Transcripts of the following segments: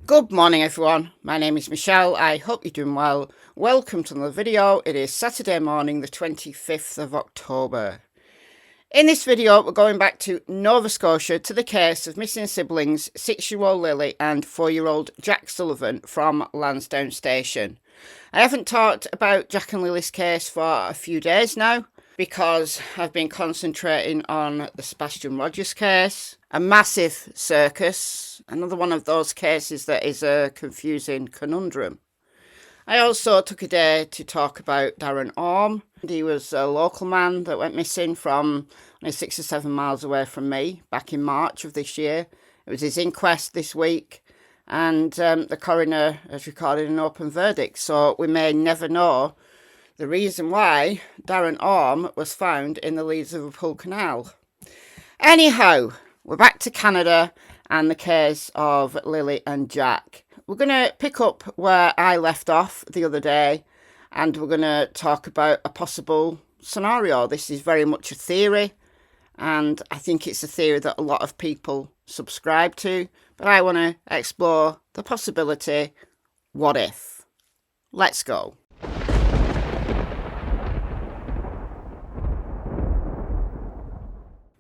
Good morning everyone, my name is Michelle, I hope you're doing well. Welcome to another video. It is Saturday morning the 25th of October. In this video we're going back to Nova Scotia to the case of missing siblings 6-year-old Lily and 4-year-old Jack Sullivan from Lansdowne Station. I haven't talked about Jack and Lily's case for a few days now because I've been concentrating on the Sebastian case. A massive circus, another one of those cases that is a confusing conundrum. I also took a day to talk about Darren Orme. He was a local man that went missing from 6 or 7 miles away from me back in March of this year. It was his inquest this week and the coroner has recorded an open verdict, so we may never know the reason why Darren Orme was found in the Leeds Liverpool Canal. Anyhow, we're back to Canada and the case of Lily and Jack. We're going to pick up where I left off the other day and we're going to talk about a possible scenario. This is very much a theory and I think it's a theory that a lot of people subscribe to, but I want to explore the possibility, what if? Let's go.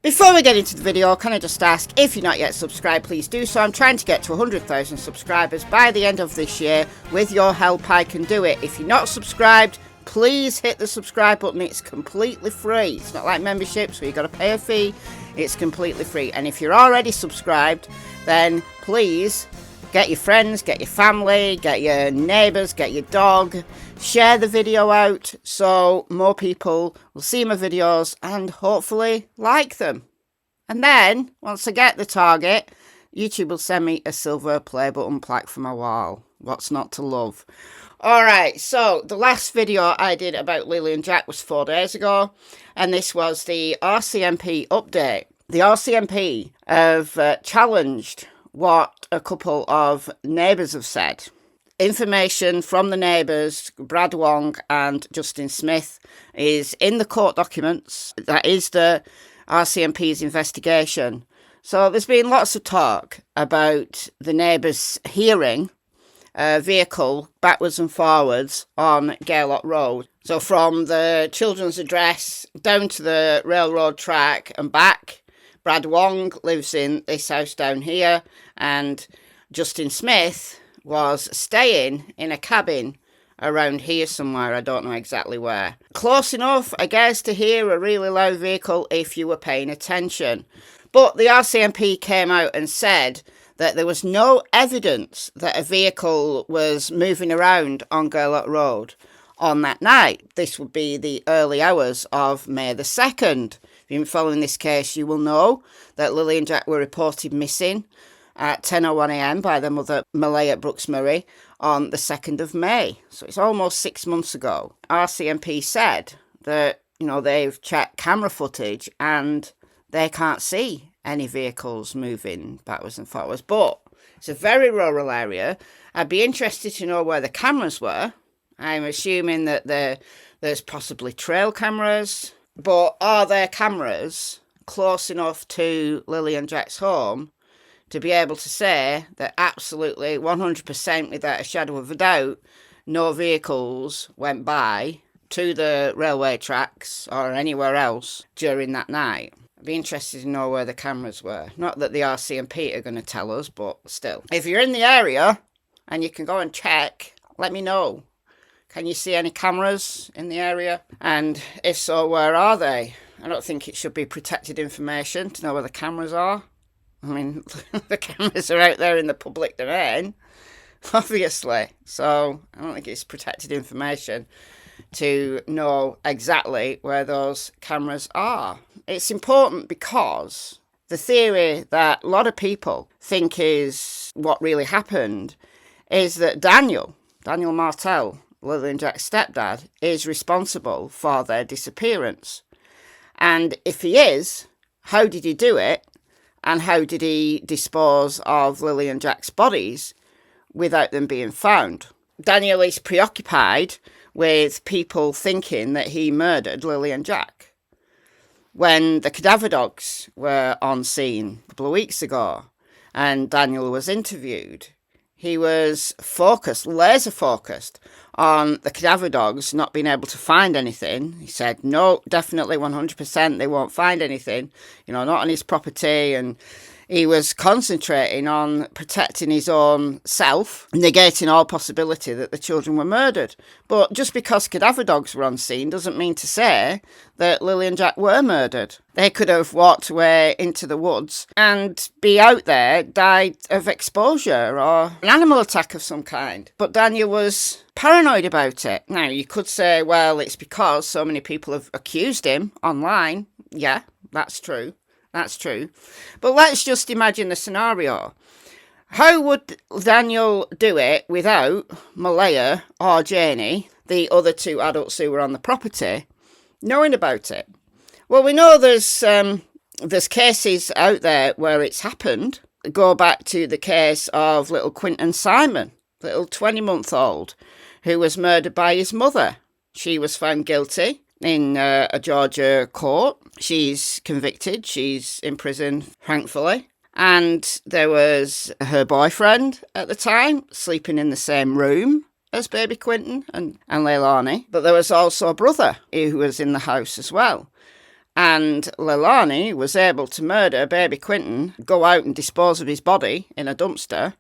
Before we get into the video, can I just ask, if you're not yet subscribed, please do so. I'm trying to get to 100,000 subscribers by the end of this year. With your help, I can do it. If you're not subscribed, please hit the subscribe button. It's completely free. It's not like memberships where you've got to pay a fee. It's completely free. And if you're already subscribed, then please get your friends, get your family, get your neighbours, get your dog. Share the video out so more people will see my videos and hopefully like them. And then, once I get the target, YouTube will send me a silver play button plaque for my wall. What's not to love? Alright, so the last video I did about Lily and Jack was 4 days ago. And this was the RCMP update. The RCMP have challenged what a couple of neighbours have said. Information from the neighbours, Brad Wong and Justin Smith, is in the court documents. That is the RCMP's investigation. So there's been lots of talk about the neighbours hearing a vehicle backwards and forwards on Gaylord Road. So from the children's address down to the railroad track and back. Brad Wong lives in this house down here and Justin Smith was staying in a cabin around here somewhere. I don't know exactly where. Close enough, I guess, to hear a really loud vehicle if you were paying attention. But the RCMP came out and said that there was no evidence that a vehicle was moving around on Gaylord Road on that night. This would be the early hours of May the 2nd. If you've been following this case, you will know that Lily and Jack were reported missing at 10:01 a.m. by their mother, Malay at Brooksmurray, on the 2nd of May. So it's almost 6 months ago. RCMP said that, they've checked camera footage and they can't see any vehicles moving backwards and forwards. But it's a very rural area. I'd be interested to know where the cameras were. I'm assuming that there's possibly trail cameras. But are there cameras close enough to Lily and Jack's home to be able to say that absolutely 100% without a shadow of a doubt, no vehicles went by to the railway tracks or anywhere else during that night? I'd be interested to know where the cameras were. Not that the RCMP are going to tell us, but still. If you're in the area and you can go and check, let me know. Can you see any cameras in the area? And if so, where are they? I don't think it should be protected information to know where the cameras are. I mean, the cameras are out there in the public domain, obviously. So I don't think it's protected information to know exactly where those cameras are. It's important because the theory that a lot of people think is what really happened is that Daniel Martel, Lily and Jack's stepdad, is responsible for their disappearance. And if he is, how did he do it? And how did he dispose of Lily and Jack's bodies without them being found? Daniel is preoccupied with people thinking that he murdered Lily and Jack. When the cadaver dogs were on scene a couple of weeks ago and Daniel was interviewed, He was focused, laser focused on the cadaver dogs not being able to find anything. He said, no, definitely 100% they won't find anything, not on his property. And he was concentrating on protecting his own self, negating all possibility that the children were murdered. But just because cadaver dogs were on scene doesn't mean to say that Lilly and Jack were murdered. They could have walked away into the woods and be out there, died of exposure or an animal attack of some kind. But Daniel was paranoid about it. Now, you could say, well, it's because so many people have accused him online. Yeah, that's true. That's true. But let's just imagine the scenario. How would Daniel do it without Malaya or Janie, the other two adults who were on the property, knowing about it? Well, we know there's cases out there where it's happened. Go back to the case of little Quinton Simon, little 20-month-old, who was murdered by his mother. She was found guilty in a Georgia court. She's convicted. She's in prison, thankfully. And there was her boyfriend at the time sleeping in the same room as baby Quinton and Leilani. But there was also a brother who was in the house as well. And Leilani was able to murder baby Quinton, go out and dispose of his body in a dumpster,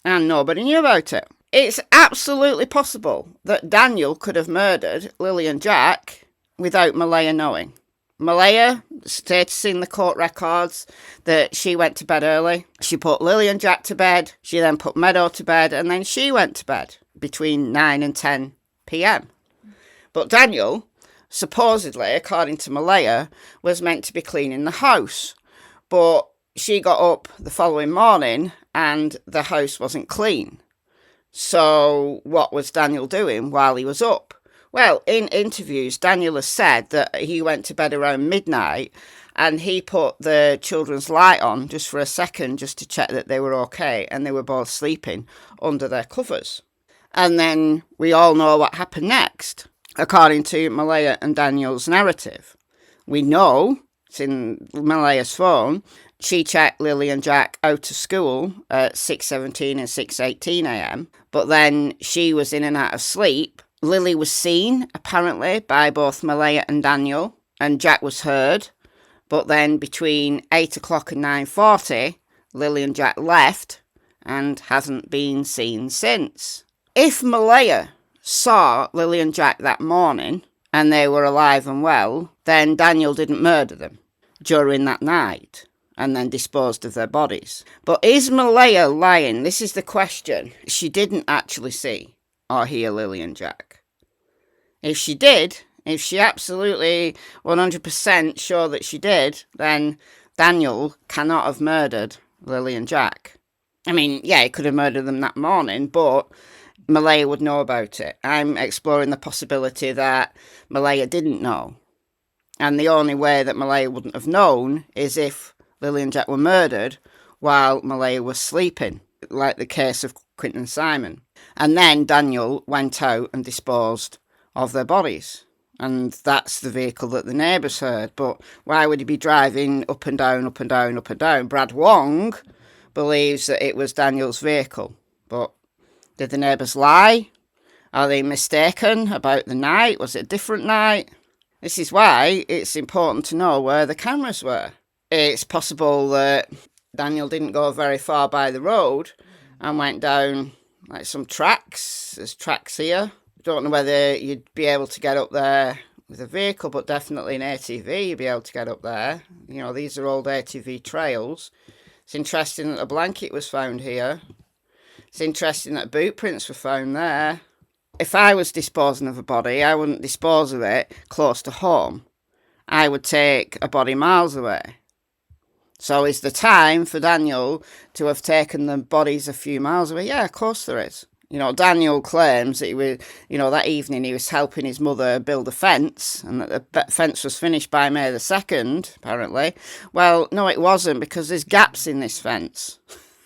and nobody knew about it. It's absolutely possible that Daniel could have murdered Lilly and Jack without Malaya knowing. Malaya states in the court records that she went to bed early. She put Lilly and Jack to bed. She then put Meadow to bed, and then she went to bed between 9 and 10 p.m. But Daniel, supposedly, according to Malaya, was meant to be cleaning the house. But she got up the following morning and the house wasn't clean. So what was Daniel doing while he was up? Well, in interviews, Daniel has said that he went to bed around midnight and he put the children's light on just for a second just to check that they were okay, and they were both sleeping under their covers. And then we all know what happened next, according to Malaya and Daniel's narrative. We know, it's in Malaya's phone, she checked Lilly and Jack out of school at 6:17 and 6:18 a.m, but then she was in and out of sleep. Lilly was seen, apparently, by both Malaya and Daniel, and Jack was heard. But then between 8 o'clock and 9:40, Lilly and Jack left and hasn't been seen since. If Malaya saw Lilly and Jack that morning and they were alive and well, then Daniel didn't murder them during that night and then disposed of their bodies. But is Malaya lying? This is the question. She didn't actually see or hear Lilly and Jack. If she did, if she absolutely 100% sure that she did, then Daniel cannot have murdered Lilly and Jack. I mean, yeah, he could have murdered them that morning, but Malaya would know about it. I'm exploring the possibility that Malaya didn't know. And the only way that Malaya wouldn't have known is if Lilly and Jack were murdered while Malaya was sleeping, like the case of Quinton Simon. And then Daniel went out and disposed of their bodies. And that's the vehicle that the neighbours heard. But why would he be driving up and down, up and down, up and down? Brad Wong believes that it was Daniel's vehicle. But did the neighbours lie? Are they mistaken about the night? Was it a different night? This is why it's important to know where the cameras were. It's possible that Daniel didn't go very far by the road and went down like some tracks. There's tracks here. Don't know whether you'd be able to get up there with a vehicle, but definitely an ATV you'd be able to get up there. These are old ATV trails. It's interesting that a blanket was found here. It's interesting that boot prints were found there. If I was disposing of a body, I wouldn't dispose of it close to home. I would take a body miles away. So is there time for Daniel to have taken the bodies a few miles away? Yeah, of course there is. Daniel claims that he was, that evening he was helping his mother build a fence, and that the fence was finished by May the 2nd, apparently. Well, no, it wasn't, because there's gaps in this fence.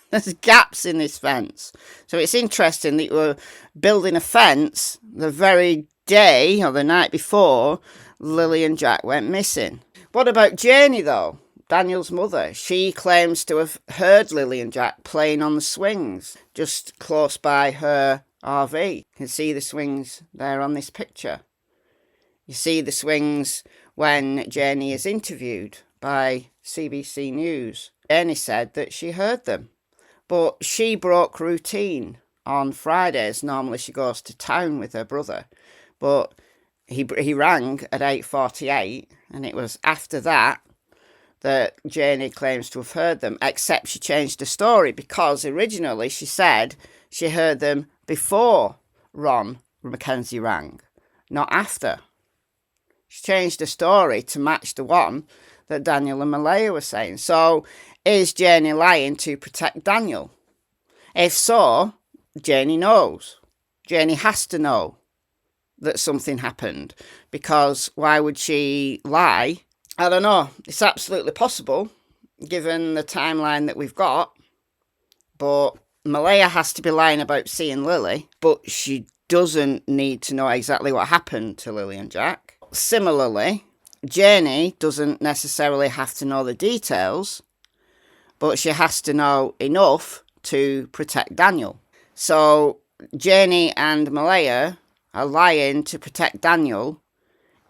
There's gaps in this fence. So it's interesting that you were building a fence the very day or the night before Lilly and Jack went missing. What about Janie, though? Daniel's mother. She claims to have heard Lilly and Jack playing on the swings just close by her RV. You can see the swings there on this picture. You see the swings when Janie is interviewed by CBC News. Janie said that she heard them, but she broke routine on Fridays. Normally she goes to town with her brother, but he rang at 8:48, and it was after that Janie claims to have heard them, except she changed the story, because originally she said she heard them before Ron Mackenzie rang, not after. She changed the story to match the one that Daniel and Malaya were saying. So is Janie lying to protect Daniel? If so, Janie knows. Janie has to know that something happened, because why would she lie? I don't know. It's absolutely possible, given the timeline that we've got. But Malaya has to be lying about seeing Lilly, but she doesn't need to know exactly what happened to Lilly and Jack. Similarly, Janie doesn't necessarily have to know the details, but she has to know enough to protect Daniel. So Janie and Malaya are lying to protect Daniel,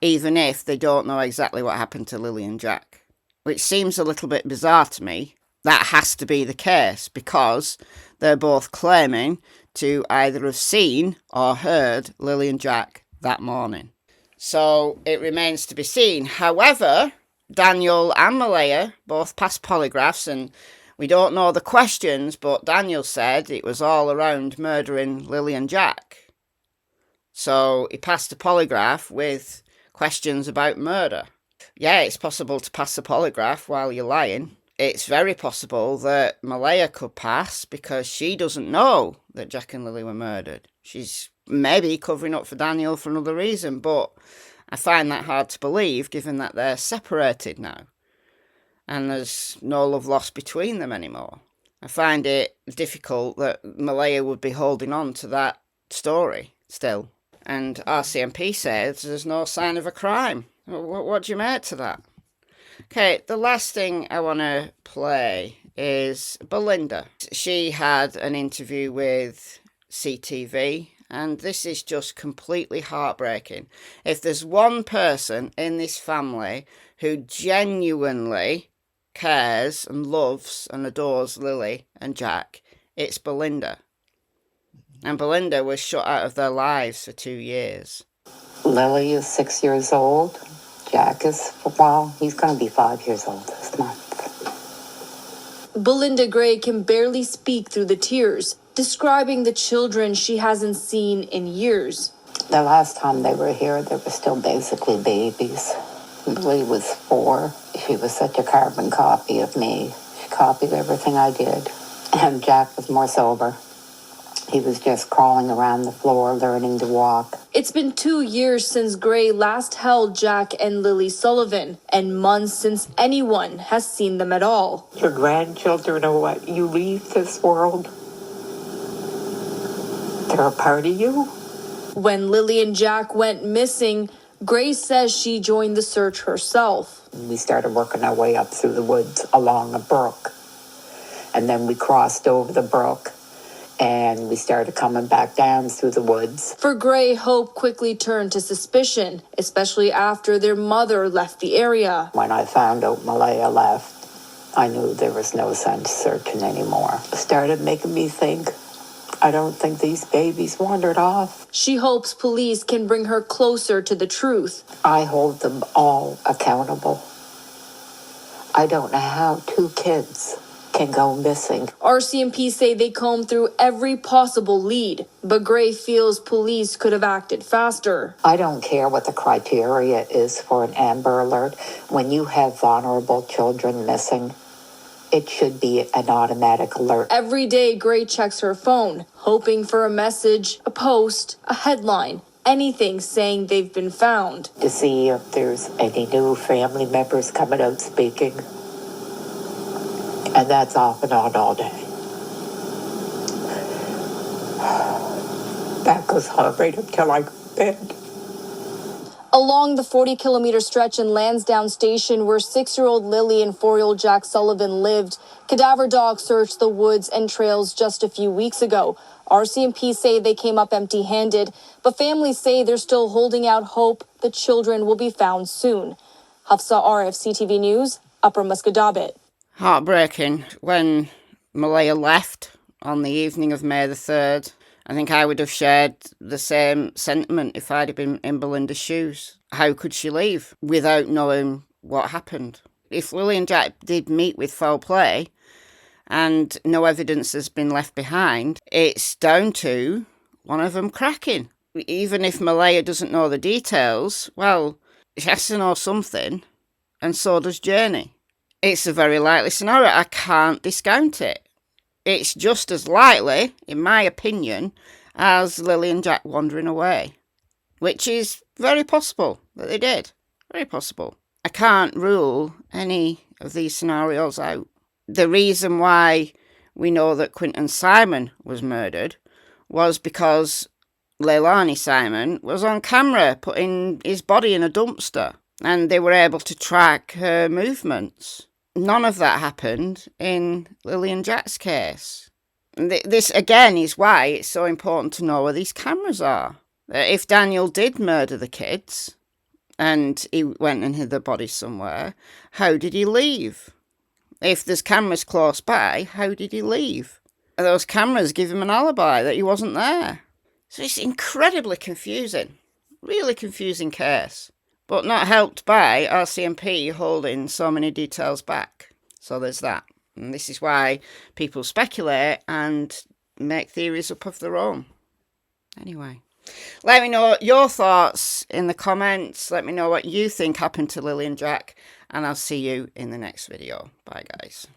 even if they don't know exactly what happened to Lilly and Jack, which seems a little bit bizarre to me. That has to be the case, because they're both claiming to either have seen or heard Lilly and Jack that morning. So it remains to be seen. However, Daniel and Malaya both passed polygraphs, and we don't know the questions, but Daniel said it was all around murdering Lilly and Jack. So he passed a polygraph with questions about murder. Yeah, it's possible to pass a polygraph while you're lying. It's very possible that Malaya could pass because she doesn't know that Jack and Lilly were murdered. She's maybe covering up for Daniel for another reason, but I find that hard to believe, given that they're separated now and there's no love lost between them anymore. I find it difficult that Malaya would be holding on to that story still. And RCMP says there's no sign of a crime. What do you make to that? Okay, the last thing I want to play is Belinda. She had an interview with CTV, and this is just completely heartbreaking. If there's one person in this family who genuinely cares and loves and adores Lilly and Jack, it's Belinda. And Belinda was shut out of their lives for 2 years. Lilly is 6 years old. Jack is, well, he's going to be 5 years old this month. Belinda Gray can barely speak through the tears, describing the children she hasn't seen in years. The last time they were here, they were still basically babies. Lilly was 4. She was such a carbon copy of me. She copied everything I did. And Jack was more sober. He was just crawling around the floor, learning to walk. It's been 2 years since Gray last held Jack and Lilly Sullivan, and months since anyone has seen them at all. Your grandchildren are what you leave this world. They're a part of you. When Lilly and Jack went missing, Gray says she joined the search herself. We started working our way up through the woods along a brook. And then we crossed over the brook. And we started coming back down through the woods. For Gray, hope quickly turned to suspicion, especially after their mother left the area. When I found out Malaya left, I knew there was no sense searching anymore. It started making me think, I don't think these babies wandered off. She hopes police can bring her closer to the truth. I hold them all accountable. I don't know how 2 kids can go missing. RCMP say they combed through every possible lead, but Gray feels police could have acted faster. I don't care what the criteria is for an Amber Alert. When you have vulnerable children missing, it should be an automatic alert. Every day, Gray checks her phone, hoping for a message, a post, a headline, anything saying they've been found. To see if there's any new family members coming out speaking. And that's off and on all day. That goes on right until I go to bed. Along the 40-kilometer stretch in Lansdowne Station where 6-year-old Lilly and 4-year-old Jack Sullivan lived, cadaver dogs searched the woods and trails just a few weeks ago. RCMP say they came up empty-handed, but families say they're still holding out hope the children will be found soon. Hafsa Arif, CTV News, Upper Musquodoboit. Heartbreaking. When Malaya left on the evening of May the 3rd, I think I would have shared the same sentiment if I'd have been in Belinda's shoes. How could she leave without knowing what happened? If Lilly and Jack did meet with foul play and no evidence has been left behind, it's down to one of them cracking. Even if Malaya doesn't know the details, well, she has to know something, and so does Journey. It's a very likely scenario. I can't discount it. It's just as likely, in my opinion, as Lilly and Jack wandering away, which is very possible that they did. Very possible. I can't rule any of these scenarios out. The reason why we know that Quinton Simon was murdered was because Leilani Simon was on camera putting his body in a dumpster, and they were able to track her movements. None of that happened in Lilly and Jack's case. This, again, is why it's so important to know where these cameras are. If Daniel did murder the kids and he went and hid the body somewhere, how did he leave? If there's cameras close by, how did he leave? Those cameras give him an alibi that he wasn't there. So it's incredibly confusing. Really confusing case. But not helped by RCMP holding so many details back. So there's that. And this is why people speculate and make theories up of their own. Anyway, let me know your thoughts in the comments. Let me know what you think happened to Lilly and Jack. And I'll see you in the next video. Bye, guys.